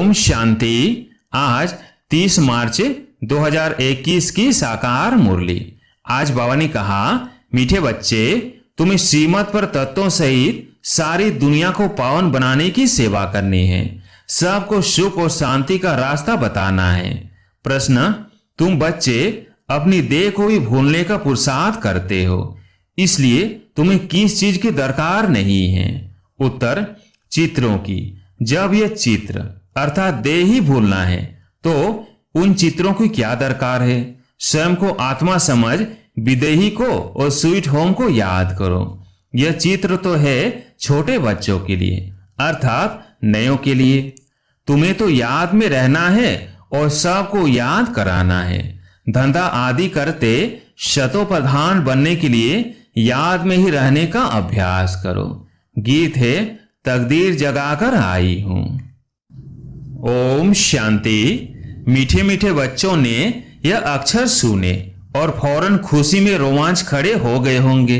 ओम शांति। आज 30 मार्च 2021 की साकार मुरली। आज बाबा ने कहा, मीठे बच्चे, तुम्हें श्रीमत पर तत्वों सहित सारी दुनिया को पावन बनाने की सेवा करनी है। सबको सुख और शांति का रास्ता बताना है। प्रश्न, तुम बच्चे अपनी देह को भी भूलने का पुरुषार्थ करते हो, इसलिए तुम्हें किस चीज की दरकार नहीं है? उत्तर, चित्रों की। जब यह चित्र अर्थात देह ही भूलना है तो उन चित्रों की क्या दरकार है? स्वयं को आत्मा समझ विदेही को और स्वीट होम को याद करो। यह चित्र तो है छोटे बच्चों के लिए अर्थात नयों के लिए। तुम्हें तो याद में रहना है और सबको याद कराना है। धंधा आदि करते शतोप्रधान बनने के लिए याद में ही रहने का अभ्यास करो। गीत है, तकदीर जगाकर आई हूं। ओम शांति। मीठे मीठे बच्चों ने यह अक्षर सुने और फौरन खुशी में रोमांच खड़े हो गए होंगे।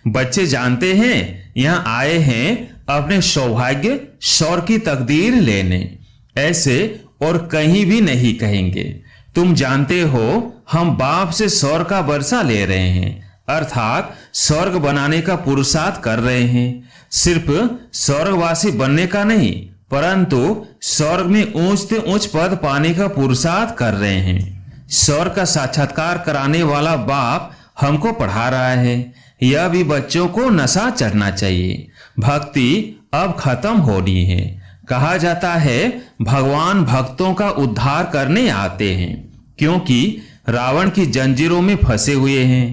बच्चे जानते हैं यहां आए हैं अपने सौभाग्य स्वर की तकदीर लेने। ऐसे और कहीं भी नहीं कहेंगे। तुम जानते हो हम बाप से स्वर्ग का वर्षा ले रहे हैं अर्थात स्वर्ग बनाने का पुरुषार्थ कर रहे हैं। सिर्फ स्वर्गवासी बनने का नहीं परंतु स्वर्ग में ऊंच से ऊंच पद पाने का पुरुषार्थ कर रहे हैं। स्वर्ग का साक्षात्कार कराने वाला बाप हमको पढ़ा रहा है। यह भी बच्चों को नशा चढ़ना चाहिए। भक्ति अब खत्म होनी है। कहा जाता है भगवान भक्तों का उद्धार करने आते हैं, क्योंकि रावण की जंजीरों में फंसे हुए हैं।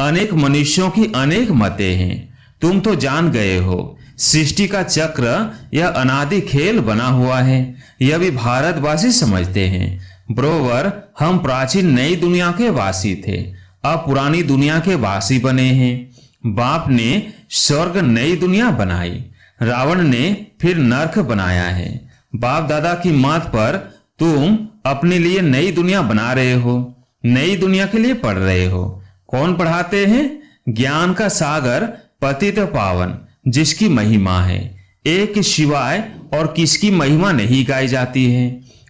अनेक मनुष्यों की अनेक मतें हैं। तुम तो जान गए हो सृष्टि का चक्र यह अनादि खेल बना हुआ है। यह भी भारतवासी समझते हैं। बरोबर हम प्राचीन नई दुनिया के वासी थे, अब पुरानी दुनिया के वासी बने हैं। बाप ने स्वर्ग नई दुनिया बनाई, रावण ने फिर नरक बनाया है। बाप दादा की मत पर तुम अपने लिए नई दुनिया बना रहे हो, नई दुनिया के लिए पढ़ रहे हो। कौन पढ़ाते हैं? ज्ञान का सागर पतित पावन, जिसकी महिमा है एक के सिवाय और किसकी महिमा नहीं गाई जाती है,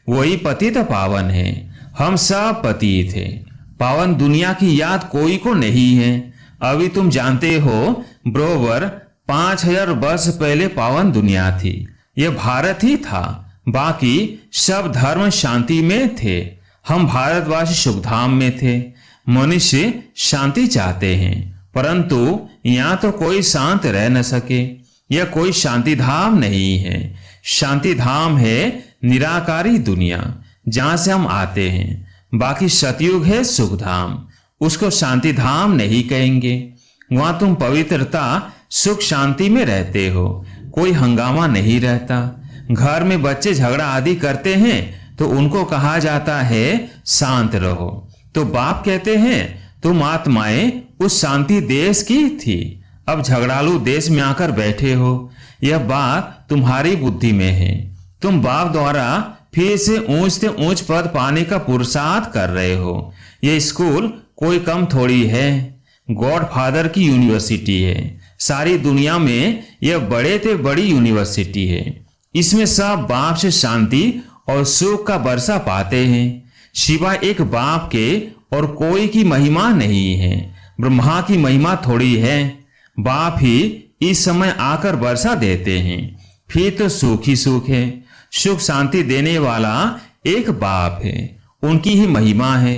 वही पतित पावन है। हम सब पतित थे। पावन दुनिया की याद कोई को नहीं है। अभी तुम जानते हो बरोबर 5000 वर्ष पहले पावन दुनिया थी। यह भारत ही था, बाकी सब धर्म शांति में थे। हम भारतवासी सुखधाम में थे। मनुष्य शांति चाहते हैं परंतु यहाँ तो कोई शांत रह न सके। यह कोई शांति धाम नहीं है। शांति धाम है निराकारी दुनिया जहां से हम आते हैं। बाकी सतयुग है सुखधाम, उसको शांति धाम नहीं कहेंगे। वहां तुम पवित्रता सुख शांति में रहते हो, कोई हंगामा नहीं रहता। घर में बच्चे झगड़ा आदि करते हैं तो उनको कहा जाता है शांत रहो। तो बाप कहते हैं तुम आत्माएं उस शांति देश की थी, अब झगड़ालू देश में आकर बैठे हो। यह बात तुम्हारी बुद्धि में है। तुम बाप द्वारा फिर से ऊंच पद पाने का पुरुषार्थ कर रहे हो। यह स्कूल कोई कम थोड़ी है, गॉड फादर की यूनिवर्सिटी है। सारी दुनिया में यह बड़े से बड़ी यूनिवर्सिटी है। इसमें सब बाप से शांति और सुख का वर्षा पाते हैं। सिवाय एक बाप के और कोई की महिमा नहीं है। ब्रह्मा की महिमा थोड़ी है। बाप ही इस समय आकर वर्षा देते हैं, फिर तो सुख ही सुख है। सुख शांति देने वाला एक बाप है, उनकी ही महिमा है।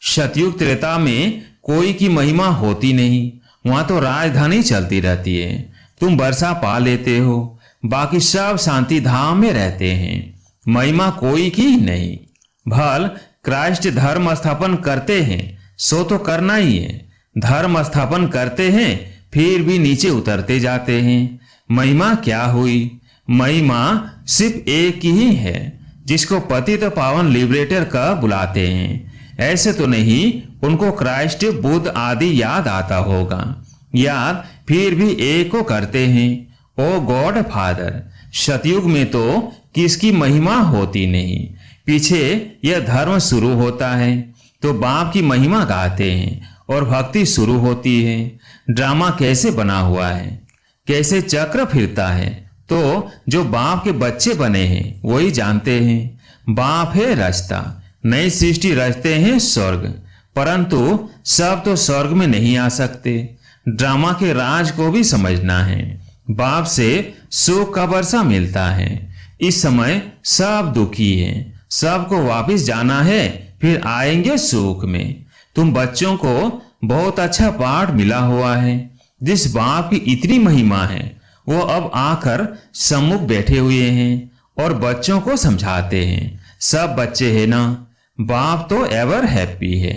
सतयुग त्रेता में कोई की महिमा होती नहीं, वहां तो राजधानी चलती रहती है। तुम वर्षा पा लेते हो, बाकी सब शांति धाम में रहते हैं। महिमा कोई की नहीं। भल क्राइस्ट धर्म स्थापन करते हैं सो तो करना ही है। धर्म स्थापन करते हैं फिर भी नीचे उतरते जाते हैं। महिमा क्या हुई? महिमा सिर्फ एक ही है, जिसको पतित पावन लिबरेटर का बुलाते हैं। ऐसे तो नहीं उनको क्राइस्ट बुद्ध आदि याद आता होगा। याद फिर भी एक को करते हैं, ओ गॉड फादर। सतयुग में तो किसकी महिमा होती नहीं। पीछे यह धर्म शुरू होता है तो बाप की महिमा गाते हैं और भक्ति शुरू होती है। ड्रामा कैसे बना हुआ है, कैसे चक्र फिरता है, तो जो बाप के बच्चे बने हैं वही जानते हैं, बाप है रचता, नई सृष्टि रचते हैं स्वर्ग, परंतु सब तो स्वर्ग में नहीं आ सकते। ड्रामा के राज को भी समझना है। बाप से सुख का वर्षा मिलता है। इस समय सब दुखी हैं, सबको वापस जाना है, फिर आएंगे सुख में। तुम बच्चों को बहुत अच्छा पाठ मिला हुआ है। जिस बाप की इतनी महिमा है वो अब आकर सम्मुख बैठे हुए हैं और बच्चों को समझाते हैं। सब बच्चे हैं ना, बाप तो एवर हैप्पी है।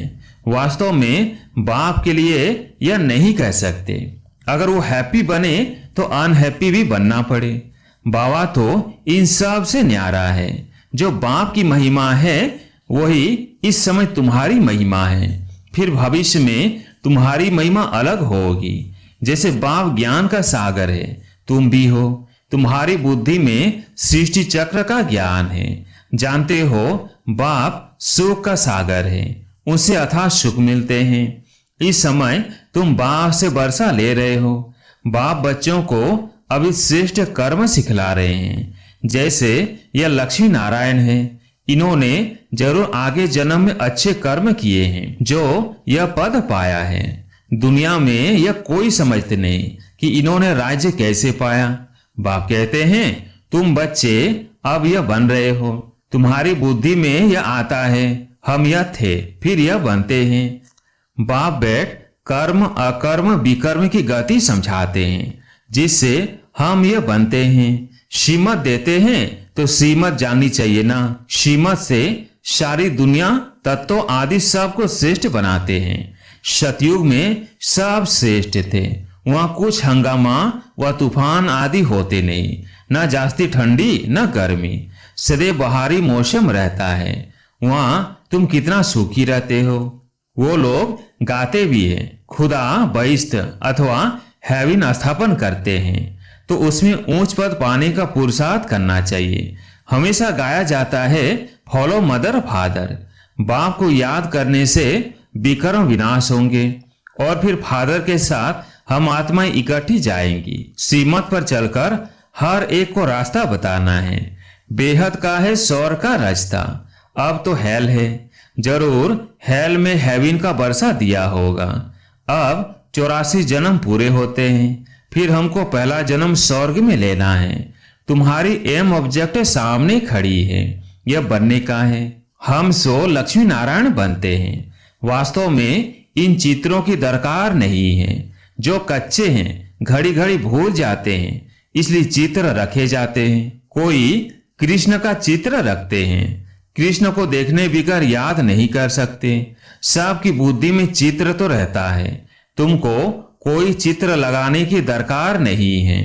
वास्तव में बाप के लिए यह नहीं कह सकते। अगर वो हैप्पी बने तो अनहैप्पी भी बनना पड़े। बाबा तो इन सब से न्यारा है। जो बाप की महिमा है वही इस समय तुम्हारी महिमा है। फिर भविष्य में तुम्हारी महिमा अलग होगी। जैसे बाप ज्ञान का सागर है, तुम भी हो। तुम्हारी बुद्धि में सृष्टि चक्र का ज्ञान है। जानते हो बाप सुख का सागर है, उनसे अथाह सुख मिलते हैं। इस समय तुम बाप से वर्षा ले रहे हो। बाप बच्चों को अभी श्रेष्ठ कर्म सिखला रहे हैं। जैसे यह लक्ष्मी नारायण है, इन्होंने जरूर आगे जन्म में अच्छे कर्म किए हैं जो यह पद पाया है। दुनिया में यह कोई समझते नहीं कि इन्होंने राज्य कैसे पाया। बाप कहते हैं तुम बच्चे अब यह बन रहे हो, तुम्हारी बुद्धि में यह आता है हम यह थे, फिर यह बनते हैं। बाप बैठ कर्म अकर्म विकर्म की गति समझाते हैं, जिससे हम यह बनते हैं। श्रीमत देते हैं तो श्रीमत जाननी चाहिए ना। श्रीमत से सारी दुनिया तत्व आदि सबको श्रेष्ठ बनाते हैं। सतयुग में सब श्रेष्ठ थे। वहां कुछ हंगामा व तूफान आदि होते नहीं, न जास्ती ठंडी न गर्मी, सदैव बहारी मौसम रहता है। वहां तुम कितना सुखी रहते हो। वो लोग गाते भी हैं, खुदा बहिष्ठ अथवा हेवन स्थापन करते हैं, तो उसमें ऊंच पद पाने का पुरुषार्थ करना चाहिए। हमेशा गाया जाता है फॉलो मदर फादर। बाप को याद करने से विकर्म विनाश होंगे और फिर फादर के साथ हम आत्माएं इकट्ठी जाएंगी। श्रीमत पर चलकर हर एक को रास्ता बताना है। बेहद का है स्वर्ग का रास्ता। अब तो हेल है, जरूर हेल में हेवन का वर्षा दिया होगा। अब 84 जन्म पूरे होते हैं, फिर हमको पहला जन्म स्वर्ग में लेना है। तुम्हारी एम ऑब्जेक्ट सामने खड़ी है, यह बनने का है। हम सो लक्ष्मी नारायण बनते हैं। वास्तव में इन चित्रों की दरकार नहीं है। जो कच्चे हैं घड़ी घड़ी भूल जाते हैं, इसलिए चित्र रखे जाते हैं। कोई कृष्ण का चित्र रखते हैं, कृष्ण को देखने बिगर याद नहीं कर सकते। सबकी बुद्धि में चित्र तो रहता है, तुमको कोई चित्र लगाने की दरकार नहीं है।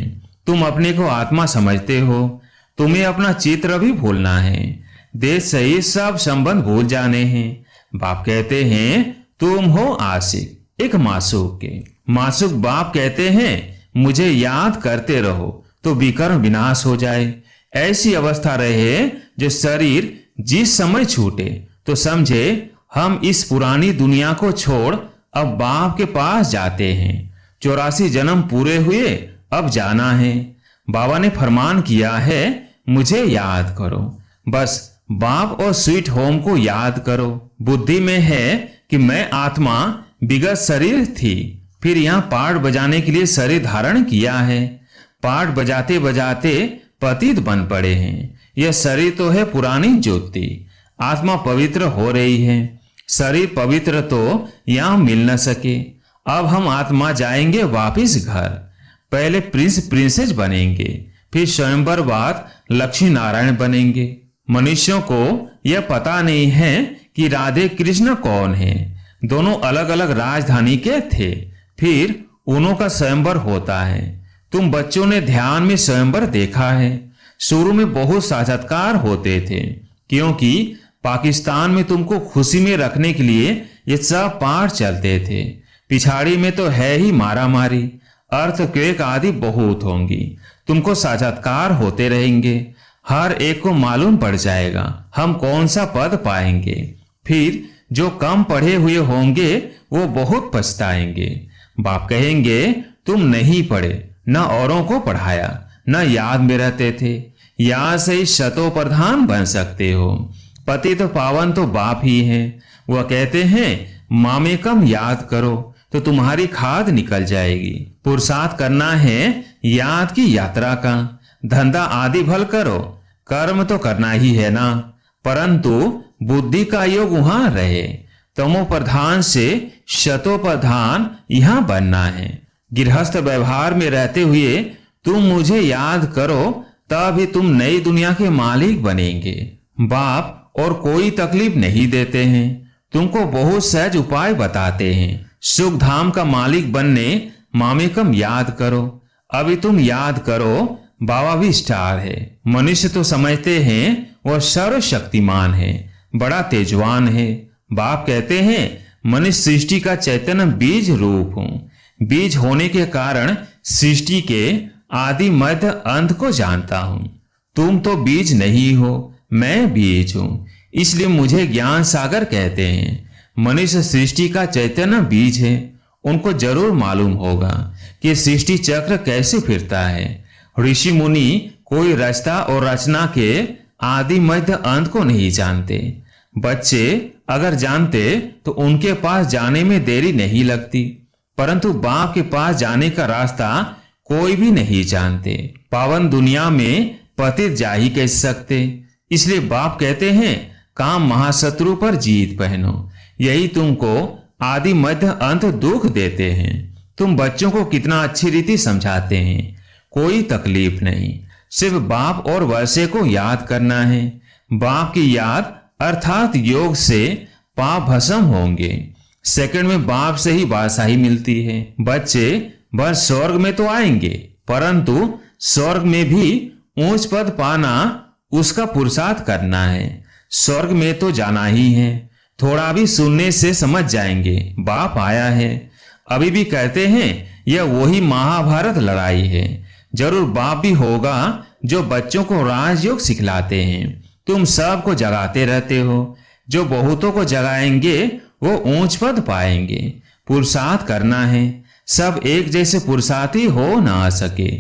तुम अपने को आत्मा समझते हो, तुम्हें अपना चित्र भी भूलना है। देश सहित सब संबंध भूल जाने हैं। बाप कहते हैं तुम हो आशिक एक मासूक के। मासूक बाप कहते हैं मुझे याद करते रहो तो विकर्म विनाश हो जाए। ऐसी अवस्था रहे जो शरीर जिस समय छूटे तो समझे हम इस पुरानी दुनिया को छोड़ अब बाप के पास जाते हैं। 84 जन्म पूरे हुए, अब जाना है। बाबा ने फरमान किया है मुझे याद करो। बस बाप और स्वीट होम को याद करो। बुद्धि में है कि मैं आत्मा विगत शरीर थी, फिर यहाँ पाठ बजाने के लिए शरीर धारण किया है। पाठ बजाते बजाते पतित बन पड़े हैं। यह शरीर तो है पुरानी ज्योति। आत्मा पवित्र हो रही है, शरीर पवित्र तो यहाँ मिल न सके। अब हम आत्मा जाएंगे वापिस घर। पहले प्रिंस प्रिंसेस बनेंगे, फिर स्वयंवर बाद लक्ष्मी नारायण बनेंगे। मनुष्यों को यह पता नहीं है कि राधे कृष्ण कौन है। दोनों अलग अलग राजधानी के थे, फिर उन्हों का स्वयंवर होता है। तुम बच्चों ने ध्यान में स्वयंवर देखा है। शुरू में बहुत साक्षात्कार होते थे, क्योंकि पाकिस्तान में तुमको खुशी में रखने के लिए ये सब पाठ चलते थे। पिछाड़ी में तो है ही मारा मारी, अर्थक्वेक आदि बहुत होंगी। तुमको साक्षात्कार होते रहेंगे, हर एक को मालूम पड़ जाएगा हम कौन सा पद पाएंगे। फिर जो कम पढ़े हुए होंगे वो बहुत पछताएंगे। बाप कहेंगे तुम नहीं पढ़े, न औरों को पढ़ाया, न याद में रहते थे, याद से ही शतों प्रधान बन सकते हो। पति तो पावन तो बाप ही है। वह कहते हैं मामे कम याद करो तो तुम्हारी खाद निकल जाएगी। पुरुषार्थ करना है याद की यात्रा का, धंधा आदि भल करो, कर्म तो करना ही है ना, परंतु बुद्धि का योग वहां रहे। तमो प्रधान से शतो प्रधान यहां बनना है। गृहस्थ व्यवहार में रहते हुए तुम मुझे याद करो, तभी तुम नई दुनिया के मालिक बनेंगे। बाप और कोई तकलीफ नहीं देते हैं, तुमको बहुत सहज उपाय बताते हैं। सुख धाम का मालिक बनने मामे कम याद करो। अभी तुम याद करो, बाबा भी स्टार है। मनुष्य तो समझते हैं वह सर्वशक्तिमान है, बड़ा तेजवान है। बाप कहते हैं मनुष्य सृष्टि का चैतन्य बीज रूप हूं। बीज होने के कारण सृष्टि के आदि मध्य अंत को जानता हूं। तुम तो बीज नहीं हो, मैं बीज हूं, इसलिए मुझे ज्ञान सागर कहते हैं। मनुष्य सृष्टि का चैतन्य बीज है। उनको जरूर मालूम होगा कि सृष्टि चक्र कैसे फिरता है। ऋषि मुनि कोई रचता और रचना के आदि मध्य अंत को नहीं जानते। बच्चे अगर जानते तो उनके पास जाने में देरी नहीं लगती, परंतु बाप के पास जाने का रास्ता कोई भी नहीं जानते। पावन दुनिया में पतित जा ही कैसे सकते। इसलिए बाप कहते हैं काम महाशत्रु पर जीत पहनो। यही तुमको आदि मध्य अंत दुख देते हैं। तुम बच्चों को कितना अच्छी रीति समझाते हैं, कोई तकलीफ नहीं। सिर्फ बाप और वर्षे को याद करना है। बाप की याद अर्थात योग से पाप भस्म होंगे। सेकंड में बाप से ही बादशाही मिलती है। बच्चे बस स्वर्ग में तो आएंगे, परंतु स्वर्ग में भी ऊंच पद पाना उसका पुरुषार्थ करना है। स्वर्ग में तो जाना ही है। थोड़ा भी सुनने से समझ जाएंगे बाप आया है। अभी भी कहते हैं यह वही महाभारत लड़ाई है। जरूर बाप भी होगा जो बच्चों को राजयोग सिखलाते हैं। तुम सबको जगाते रहते हो। जो बहुतों को जगाएंगे वो ऊंच पद पाएंगे। पुरुषार्थ करना है। सब एक जैसे पुरुषार्थी हो ना सके।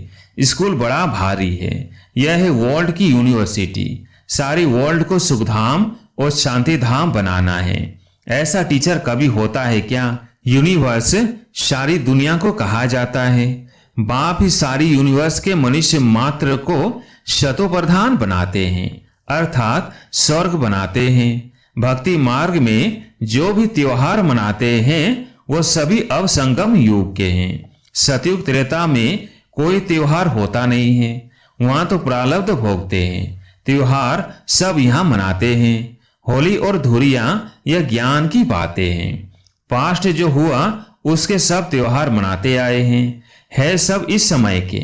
स्कूल बड़ा भारी है। यह है वर्ल्ड की यूनिवर्सिटी। सारी वर्ल्ड को सुखधाम और शांति धाम बनाना है। ऐसा टीचर कभी होता है क्या? यूनिवर्स सारी दुनिया को कहा जाता है। बाप ही सारी यूनिवर्स के मनुष्य मात्र को शतो प्रधान बनाते हैं, अर्थात स्वर्ग बनाते हैं। भक्ति मार्ग में जो भी त्योहार मनाते हैं वो सभी अब संगम युग के हैं। सतयुग त्रेता में कोई त्योहार होता नहीं है। वहां तो प्रारब्ध भोगते हैं। त्योहार सब यहाँ मनाते हैं। होली और धुरियां यह ज्ञान की बातें हैं। पास्ट जो हुआ उसके सब त्योहार मनाते आए हैं। है सब इस समय के।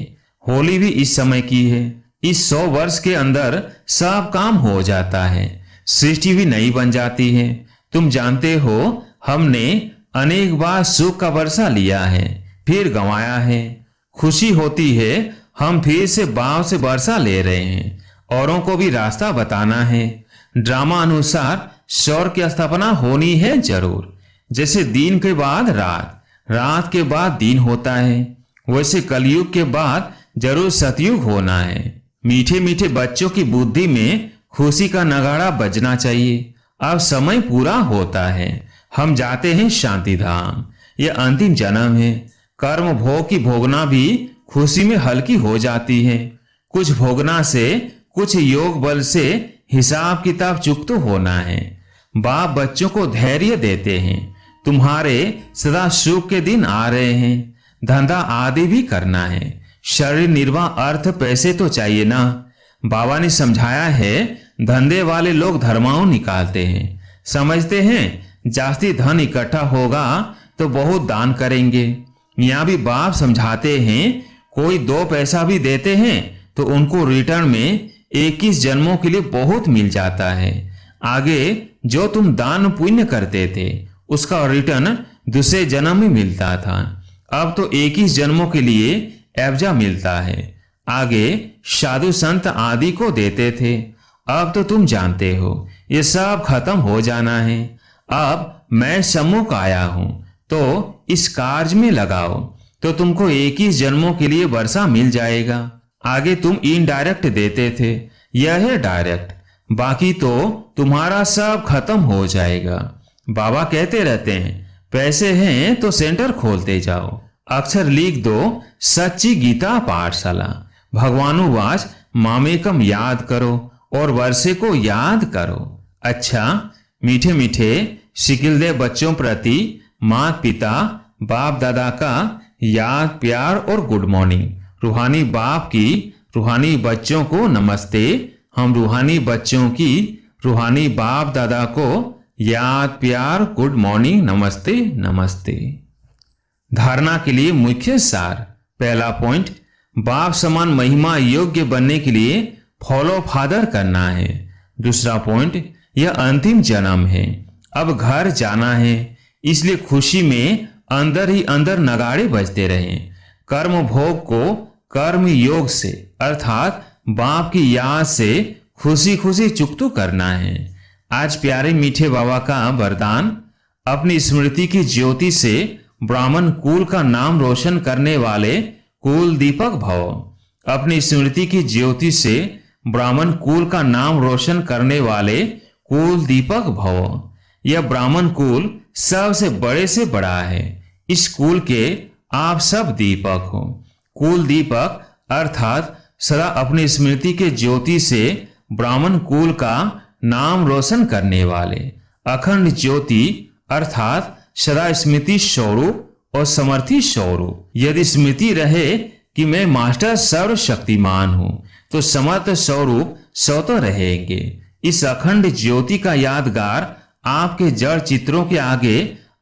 होली भी इस समय की है। इस 100 वर्ष के अंदर सब काम हो जाता है। सृष्टि भी नई बन जाती है। तुम जानते हो हमने अनेक बार सुख का वर्षा लिया है, फिर गंवाया है। खुशी होती है हम फिर से बाव से वर्षा ले रहे हैं। औरों को भी रास्ता बताना है। ड्रामा अनुसार स्वर्ग की स्थापना होनी है जरूर। जैसे दिन के बाद रात, रात के बाद दिन होता है, वैसे कलयुग के बाद जरूर सतयुग होना है। मीठे मीठे बच्चों की बुद्धि में खुशी का नगाड़ा बजना चाहिए। अब समय पूरा होता है। हम जाते हैं शांति धाम। यह अंतिम जन्म है। कर्म भोग की भोगना भी खुशी में हल्की हो जाती है। कुछ भोगना से, कुछ योग बल से हिसाब किताब चुकता होना है। बाप बच्चों को धैर्य देते हैं। तुम्हारे सदा सुख के दिन आ रहे हैं। धंधा आदि भी करना है। शरीर निर्वाह अर्थ पैसे तो चाहिए ना। बाबा ने समझाया है धंधे वाले लोग धर्माओं निकालते हैं। समझते हैं जास्ती धन इकट्ठा होगा तो बहुत दान करेंगे। यहाँ भी बाप समझाते हैं कोई 2 पैसा भी देते हैं तो उनको रिटर्न में 21 जन्मों के लिए बहुत मिल जाता है। आगे जो तुम दान पुण्य करते थे उसका रिटर्न दूसरे जन्म में मिलता था। अब तो 21 जन्मों के लिए एवजा मिलता है। आगे साधु संत आदि को देते थे। अब तो तुम जानते हो ये सब खत्म हो जाना है। अब मैं सम्मुख आया हूं तो इस कार्य में लगाओ तो तुमको 21 जन्मों के लिए वर्षा मिल जाएगा। आगे तुम इनडायरेक्ट देते थे, यह है डायरेक्ट। बाकी तो तुम्हारा सब खत्म हो जाएगा। बाबा कहते रहते हैं, पैसे हैं तो सेंटर खोलते जाओ। अक्षर लिख दो, सच्ची गीता पाठशाला। भगवानुवाच मामेकम याद करो और वर्षे को याद करो। अच्छा, मीठे मीठे शिकिलदेव बच्चों प्रति माता पिता बाप दादा का याद प्यार और गुड मॉर्निंग। रूहानी बाप की रूहानी बच्चों को नमस्ते। हम रूहानी बच्चों की रूहानी बाप दादा को याद प्यार गुड मॉर्निंग नमस्ते नमस्ते। धारणा के लिए मुख्य सार। पहला पॉइंट, बाप समान महिमा योग्य बनने के लिए फॉलो फादर करना है। दूसरा पॉइंट, यह अंतिम जन्म है, अब घर जाना है, इसलिए खुशी में अंदर ही अंदर नगाड़े बजते रहें। कर्म भोग को कर्म योग से अर्थात बाप की याद से खुशी खुशी चुकतू करना है। आज प्यारे मीठे बाबा का वरदान, अपनी स्मृति की ज्योति से ब्राह्मण कुल का नाम रोशन करने वाले कुल दीपक भव। अपनी स्मृति की ज्योति से ब्राह्मण कुल का नाम रोशन करने वाले कुल दीपक भव। यह ब्राह्मण कुल सबसे बड़े से बड़ा है। इस कुल के आप सब दीपक हो। कुल दीपक अर्थात सदा अपनी स्मृति के ज्योति से ब्राह्मण कुल का नाम रोशन करने वाले। अखंड ज्योति अर्थात सदा स्मृति स्वरूप और समर्थी स्वरूप। यदि स्मृति रहे कि मैं मास्टर सर्वशक्तिमान हूं, तो समर्थ स्वरूप स्वतः रहेंगे। इस अखंड ज्योति का यादगार आपके जड़ चित्रों के आगे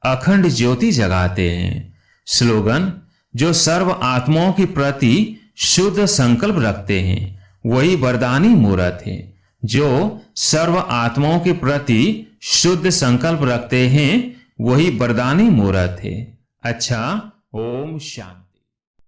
अखंड ज्योति जगाते हैं। स्लोगन, जो सर्व आत्माओं के प्रति शुद्ध संकल्प रखते हैं वही वरदानी मूर्त है। जो सर्व आत्माओं के प्रति शुद्ध संकल्प रखते हैं वही वरदानी मूर्त है। अच्छा, ओम शांति।